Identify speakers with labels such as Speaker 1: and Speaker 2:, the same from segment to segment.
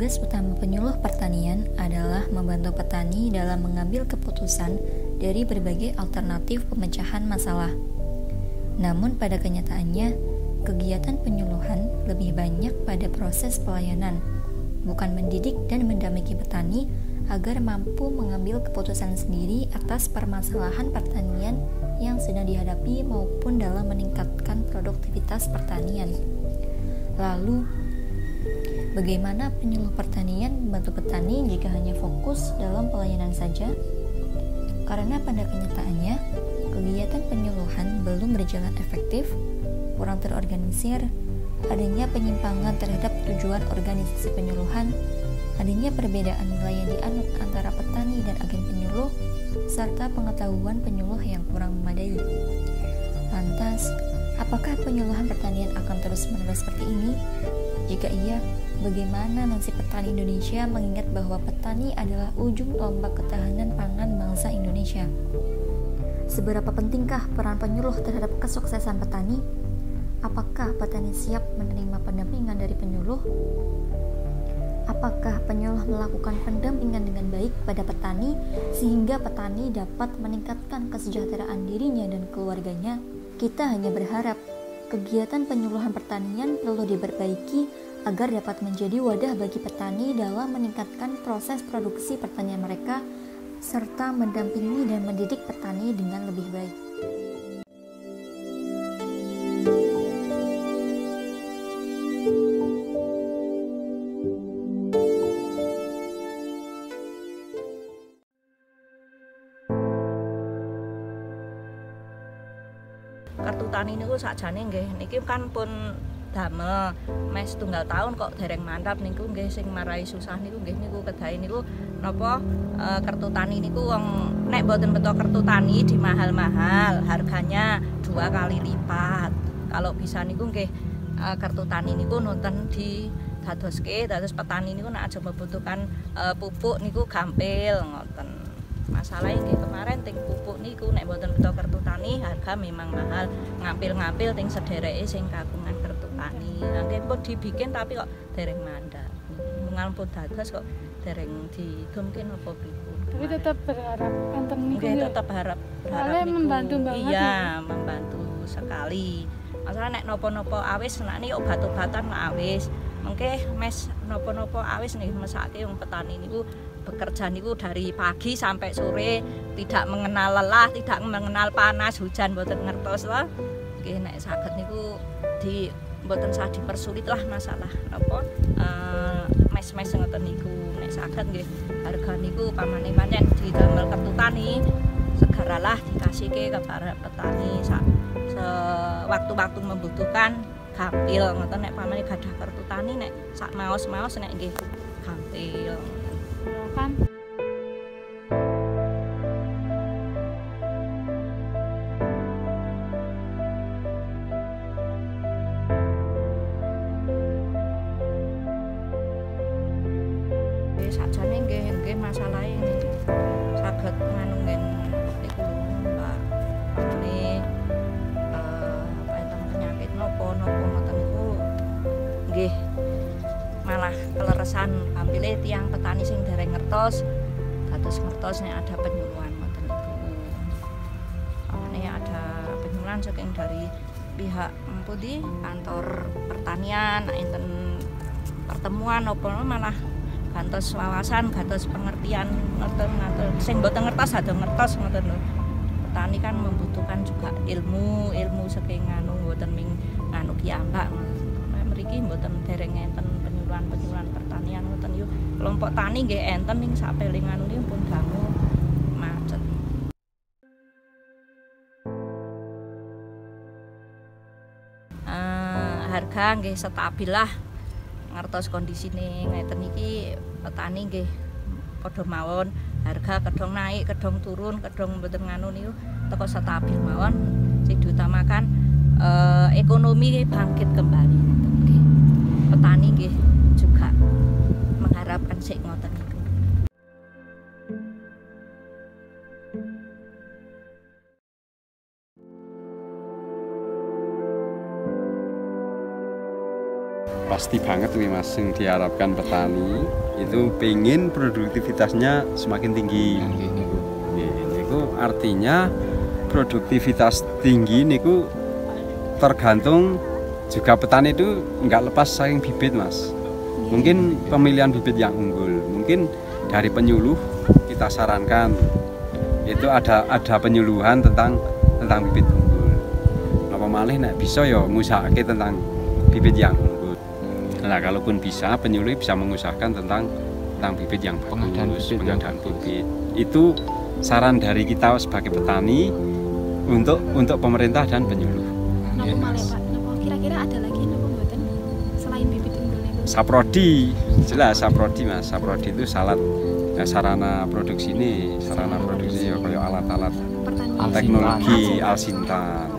Speaker 1: Tugas utama penyuluh pertanian adalah membantu petani dalam mengambil keputusan dari berbagai alternatif pemecahan masalah. Namun pada kenyataannya, kegiatan penyuluhan lebih banyak pada proses pelayanan, bukan mendidik dan mendampingi petani agar mampu mengambil keputusan sendiri atas permasalahan pertanian yang sedang dihadapi maupun dalam meningkatkan produktivitas pertanian. Lalu, bagaimana penyuluh pertanian membantu petani jika hanya fokus dalam pelayanan saja? Karena pada kenyataannya, kegiatan penyuluhan belum berjalan efektif, kurang terorganisir, adanya penyimpangan terhadap tujuan organisasi penyuluhan, adanya perbedaan nilai yang dianut antara petani dan agen penyuluh, serta pengetahuan penyuluh yang kurang memadai. Lantas, apakah penyuluhan pertanian akan terus-menerus seperti ini? Jika iya, bagaimana nasib petani Indonesia mengingat bahwa petani adalah ujung tombak ketahanan pangan bangsa Indonesia? Seberapa pentingkah peran penyuluh terhadap kesuksesan petani? Apakah petani siap menerima pendampingan dari penyuluh? Apakah penyuluh melakukan pendampingan dengan baik pada petani sehingga petani dapat meningkatkan kesejahteraan dirinya dan keluarganya? Kita hanya berharap kegiatan penyuluhan pertanian perlu diperbaiki agar dapat menjadi wadah bagi petani dalam meningkatkan proses produksi pertanian mereka serta mendampingi dan mendidik petani dengan lebih baik.
Speaker 2: Kartu tani niku sakjane nggih niki kan pun damel mes tunggal tahun kok dereng mantap niku nggih sing marai susah niku nggih niku kedahe niku napa kartu tani niku wong nek mboten beto kartu tani di mahal-mahal harganya 2 kali lipat. Kalau bisa niku nggih kartu tani niku nonton di dadoske dados petani niku nek aja membutuhkan pupuk niku gampil ngoten. Masalahnya nggih kemarin ting pupuk niku nek mboten beto kartu tani harga memang mahal, ngampil-ngampil ting sedereke sing kagungan kartu tani. Nggih pun dibikin tapi kok dereng mandap. Mungal pun dados kok dereng didumkin apa pripun.
Speaker 3: Tapi tetap berharap enten niku.
Speaker 2: Nggih tetap berharap niku.
Speaker 3: Membantu banget.
Speaker 2: Iya, membantu sekali. Masalah nek napa-napa awis nek obat-obatan awis. Mengke mes napa-napa awis nih mesake wong petani niku bekerja niku dari pagi sampai sore, tidak mengenal lelah, tidak mengenal panas, hujan mboten ngertos lah. Nggih nek saged niku di mboten usah dipersulit lah masalah napa mes-mes ngoten niku. Nek saged nggih harga niku pamane pancen didamel kartu tani, segeralah dikasihke ke para petani sewaktu-waktu membutuhkan gampil ngoten nek pamane gadah kartu tani nek sak maos-maos nek nggih gampil.
Speaker 3: Kan
Speaker 2: sakjane nggih masalahe saged nganu ngen niku Mbak. Pamane penyakit napa-napa ngoten niku nggih malah keleresan gampile tiyang petani sing dereng ngertos dados ngertos nek ada penyuluhan ngoten niku. Pamane ada penyuluhan saking dari pihak pundi kantor pertanian enten pertemuan apa malah gantos wawasan, gantos pengertian ngoten sing mboten ngertos ado ngertos ngoten lho. Petani kan membutuhkan juga ilmu saking anu mboten ming anu kiambak. Mriki mboten dereng enten penyuluhan pertanian ngoten yo. Kelompok tani nggih enten ning sapeling anu niku pun dangu macet. Harga nggih stabil lah. Ngertos kondisine ngeten iki petani nggih padha mawon harga kedong naik, kedong turun, kedong mboten nganu niku teko stabil mawon sing diutamakan ekonomi bangkit kembali. Petani nggih juga mengharapkan sik ngoten niku.
Speaker 4: pasti banget nih Mas yang diharapkan petani itu pengen produktivitasnya semakin tinggi. Itu artinya produktivitas tinggi niku tergantung juga petani itu nggak lepas saking bibit Mas. Mungkin pemilihan bibit yang unggul, mungkin dari penyuluh kita sarankan itu ada penyuluhan tentang bibit unggul. Apa malih nek bisa ya ngusahake tentang bibit yang unggul. Nah, kalaupun bisa penyuluh bisa mengusahakan tentang bibit yang bagus, pengadaan bibit. Itu saran dari kita sebagai petani untuk pemerintah dan penyuluh.
Speaker 5: Napa malih Pak? Napa kira-kira ada lagi napa mboten selain bibit unggul itu?
Speaker 4: Saprodi, jelas saprodi Mas. Saprodi itu sarana produksi ini, kayak alat-alat teknologi Alsintan.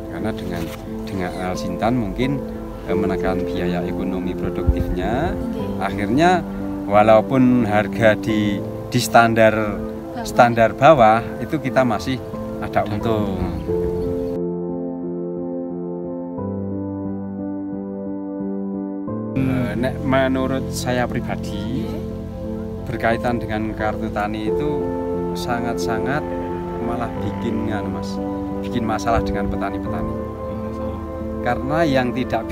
Speaker 4: Karena dengan Alsintan mungkin menekan biaya ekonomi produktifnya. Akhirnya walaupun harga di standar bawah itu kita masih ada untung. Menurut saya pribadi berkaitan dengan kartu tani itu sangat-sangat malah bikin masalah dengan petani-petani. Karena yang tidak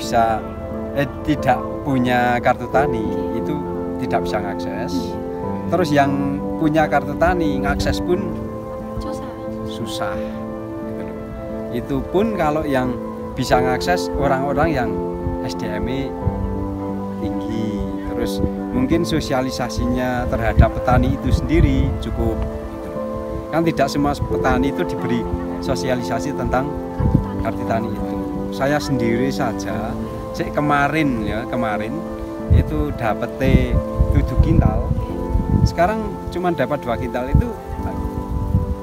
Speaker 4: punya kartu tani itu tidak bisa mengakses. Terus yang punya kartu tani ngakses pun susah. Itu pun kalau yang bisa mengakses orang-orang yang SDM-nya tinggi, terus mungkin sosialisasinya terhadap petani itu sendiri cukup. Kan tidak semua petani itu diberi sosialisasi tentang kartu tani itu. Saya sendiri saja kemarin itu dapat 7 kintal, sekarang cuma dapat 2 kintal. Itu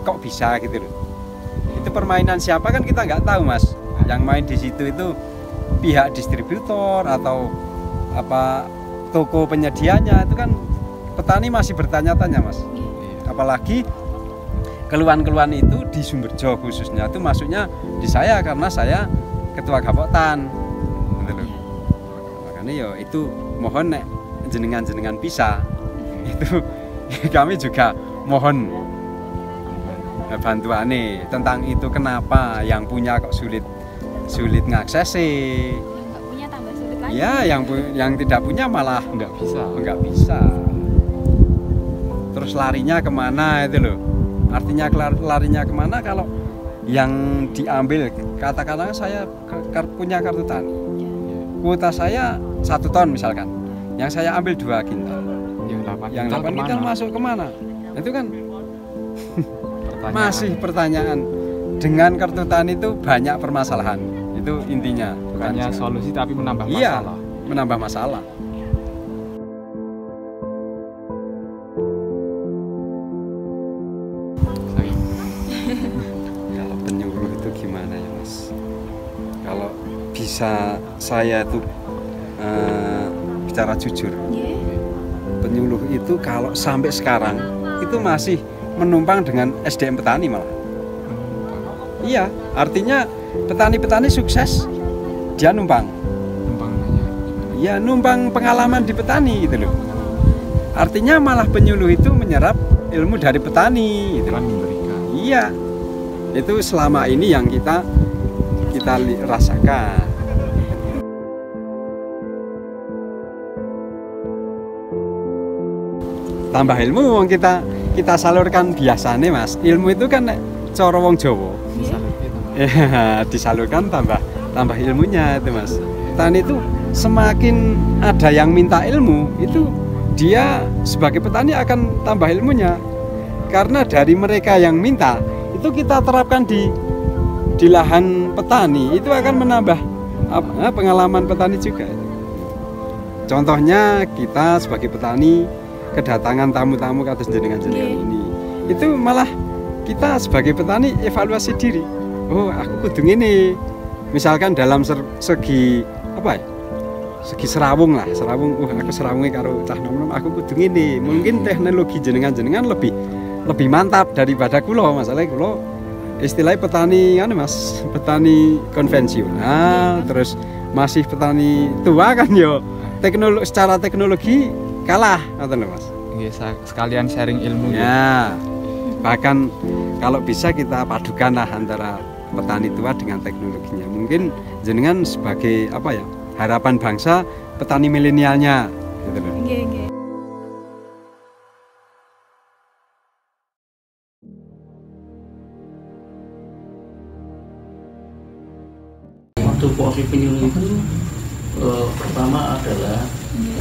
Speaker 4: kok bisa gitu loh. Itu permainan siapa kan kita nggak tahu Mas. Yang main di situ itu pihak distributor atau toko penyedianya, itu kan petani masih bertanya-tanya Mas. Apalagi keluhan-keluhan itu di Sumberjo khususnya itu masuknya di saya karena saya ketua Gapoktan. Makanya ya itu mohon nek jenengan bisa itu kami juga mohon bantuane tentang itu, kenapa yang punya kok sulit ngakses sih. Ya, yang tidak punya malah nggak bisa. Terus larinya kemana itu loh? Artinya larinya kemana kalau yang diambil, katakanlah saya punya kartu tani, kuota saya 1 ton misalkan, yang saya ambil 2 kintal, yang 8 kintal masuk kemana? Itu kan masih pertanyaan. Dengan kartu tani itu banyak permasalahan. Itu intinya,
Speaker 6: bukannya solusi tapi menambah masalah.
Speaker 4: Iya, menambah masalah. Kalau penyuluh itu gimana ya Mas? Kalau bisa saya tuh bicara jujur, penyuluh itu kalau sampai sekarang itu masih menumpang dengan SDM petani malah. Iya, artinya petani-petani sukses, dia numpang. Iya, numpang pengalaman di petani gitu loh. Artinya malah penyuluh itu menyerap ilmu dari petani gitu. Iya, itu selama ini yang kita rasakan. Tambah ilmu kita salurkan biasanya Mas. Ilmu itu kan cara wong Jawa. Disalurkan tambah ilmunya itu Mas. Petani itu semakin ada yang minta ilmu, itu dia sebagai petani akan tambah ilmunya. Karena dari mereka yang minta itu kita terapkan di lahan petani, itu akan menambah pengalaman petani juga. Contohnya kita sebagai petani kedatangan tamu-tamu ke atas jenengan-jenengan ini, itu malah kita sebagai petani evaluasi diri. Oh, aku kudu ini. Misalkan dalam segi segi serawung lah, aku serawungnya karo cah nom-nom, aku kudu ini. Mungkin teknologi jenengan-jenengan lebih mantap daripada kula. Masalahnya kula istilahnya petani Mas, petani konvensional, terus masih petani tua kan yo secara teknologi kalah atau Mas?
Speaker 6: Sekalian sharing ilmu.
Speaker 4: Ya. Bahkan kalau bisa kita padukan lah antara petani tua dengan teknologinya. Mungkin jenengan sebagai apa ya? Harapan bangsa petani milenialnya gitu loh.
Speaker 7: Waktu fungsi penyuluh itu pertama adalah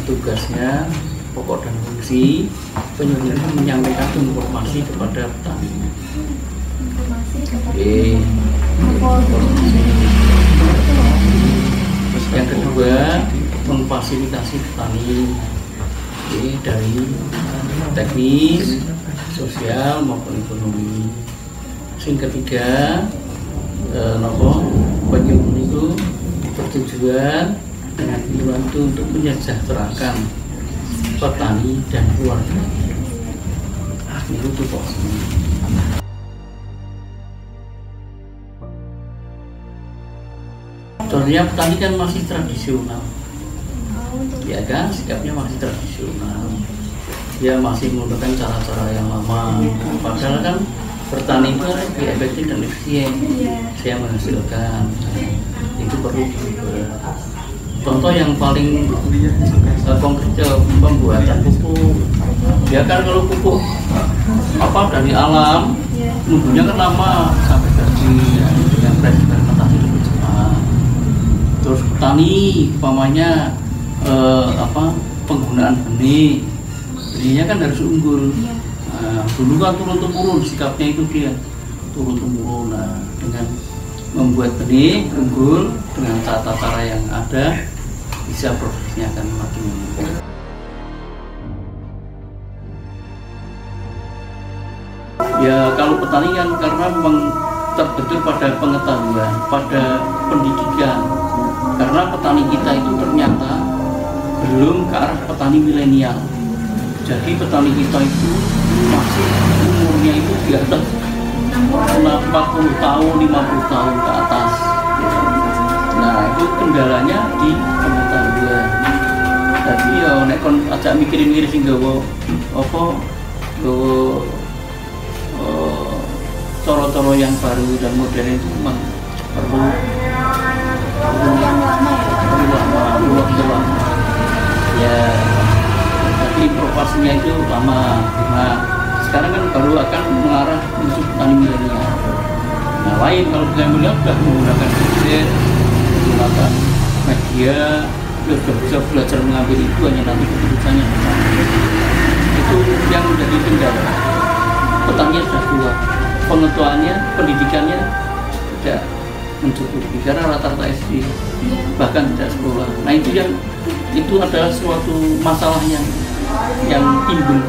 Speaker 7: tugasnya pokok dan fungsi penyuluh itu menyampaikan informasi kepada petani. Yang kedua memfasilitasi petani dari teknis, sosial maupun ekonomi. Yang ketiga penyuluh itu bertujuan dengan membantu untuk menyejahterakan petani dan keluarga. Itu tupoksinya. Contohnya petani kan masih tradisional, ya kan, sikapnya masih tradisional. Dia masih menggunakan cara-cara yang lama. Padahal kan bertani itu lebih efektif dan efisien. Saya menghasilkan. Itu perlu berubah. Contoh yang paling konkret pembuatan pupuk. Ya kan kalau pupuk dari alam, nunggunya kan lama sampai jadi yang eksperimentasi lebih cepat. Terus petani, umpamanya penggunaan benihnya kan harus unggul. Dulu kan turun-temurun sikapnya itu dia turun-temurun. Nah, dengan membuat benih unggul dengan tata cara yang ada, bisa produksinya akan makin meningkat. Ya kalau petani kan karena memang terbentur pada pengetahuan, pada pendidikan. Karena petani kita itu ternyata belum ke arah petani milenial. Jadi petani kita itu masih umurnya itu di atas 40 tahun, 50 tahun ke atas. Nah itu kendalanya di pengetahuan. Tapi ya nek kon ajak mikir-mikir sing gawa cara-cara yang baru dan modern itu memang perlu lama. Ya, tapi provasinya itu lama. Nah, sekarang kan baru akan mengarah menuju petani milenial. Nah, lain kalau petani milenial sudah menggunakan gadget, menggunakan media, sudah bisa belajar mengambil itu hanya nanti keputusannya. Itu yang menjadi kendala. Petani sudah tua, pengetahuannya, pendidikannya tidak mencukupi karena rata-rata SD bahkan tidak sekolah. Nah itu adalah suatu masalah yang timbul